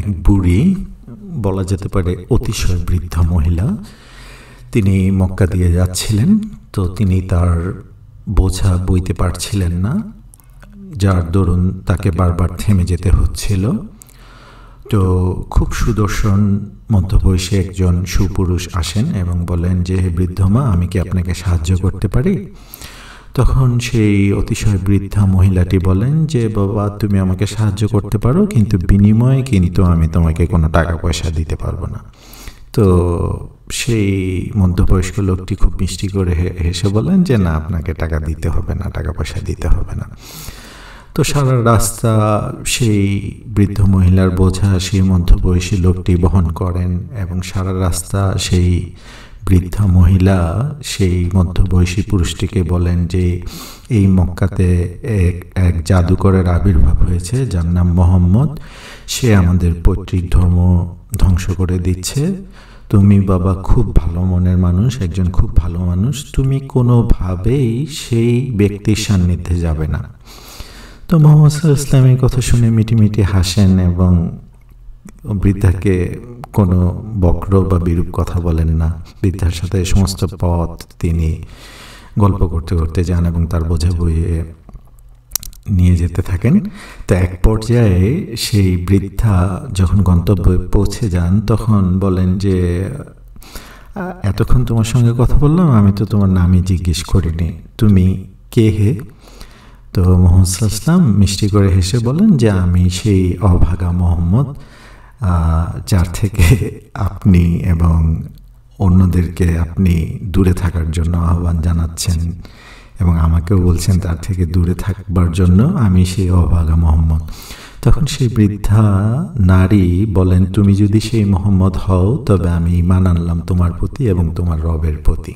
এক বুড়ি, বলা যেতে পারে অতিশয় বৃদ্ধা মহিলা। তিনি মক্কা দিয়ে যাচ্ছিলেন, তো তিনি তার বোঝা বইতে পারছিলেন না, যার দরুন তাকে বারবার থেমে যেতে হচ্ছিল। তো খুব সুদর্শন মধ্যবয়সী একজন সুপুরুষ আসেন এবং বলেন যে, হে বৃদ্ধ মা, আমি কি আপনাকে সাহায্য করতে পারি? তখন সেই অতিশয় বৃদ্ধা মহিলাটি বলেন যে, বাবা, তুমি আমাকে সাহায্য করতে পারো, কিন্তু বিনিময়ে কিন্তু আমি তোমাকে কোনো টাকা পয়সা দিতে পারবো না। তো সেই মধ্যবয়স্ক লোকটি খুব মিষ্টি করে হেসে বলেন যে, না, আপনাকে টাকা দিতে হবে না, টাকা পয়সা দিতে হবে না। তো সারা রাস্তা সেই বৃদ্ধ মহিলার বোঝা সেই মধ্যবয়সী লোকটি বহন করেন এবং সারা রাস্তা সেই বৃদ্ধা মহিলা সেই মধ্যবয়সী পুরুষটিকে বলেন যে, এই মক্কাতে এক জাদুকরের আবির্ভাব হয়েছে যার নাম মোহাম্মদ। সে আমাদের পৈতৃক ধর্ম ধ্বংস করে দিচ্ছে। তুমি বাবা খুব ভালো মনের মানুষ, একজন খুব ভালো মানুষ, তুমি কোনোভাবেই সেই ব্যক্তির সান্নিধ্যে যাবে না। তো মোহাম্মদ সাল্লাল্লাহু আলাইহি ওয়াসাল্লামের কথা শুনে মিটিমিটি হাসেন এবং বৃদ্ধাকে কোনো বক্র বা বিরূপ কথা বলেন না। বৃদ্ধার সাথে সমস্ত পথ তিনি গল্প করতে করতে যান এবং তার বোঝা বইয়ে নিয়ে যেতে থাকেন। তো এক পর্যায়ে সেই বৃদ্ধা যখন গন্তব্যে পৌঁছে যান, তখন বলেন যে, এতক্ষণ তোমার সঙ্গে কথা বললাম, আমি তো তোমার নামই জিজ্ঞেস করিনি, তুমি কে হে? তো মুহাম্মদ সাল্লাল্লাহু আলাইহি ওয়াসাল্লাম মিষ্টি করে হেসে বলেন যে, আমি সেই অভাগা মোহাম্মদ, যার থেকে আপনি এবং অন্যদেরকে আপনি দূরে থাকার জন্য আহ্বান জানাচ্ছেন এবং আমাকেও বলছেন তার থেকে দূরে থাকবার জন্য। আমি সেই অভাগা মোহাম্মদ। তখন সেই বৃদ্ধা নারী বলেন, তুমি যদি সেই মোহাম্মদ হও তবে আমি ঈমান আনলাম তোমার প্রতি এবং তোমার রবের প্রতি।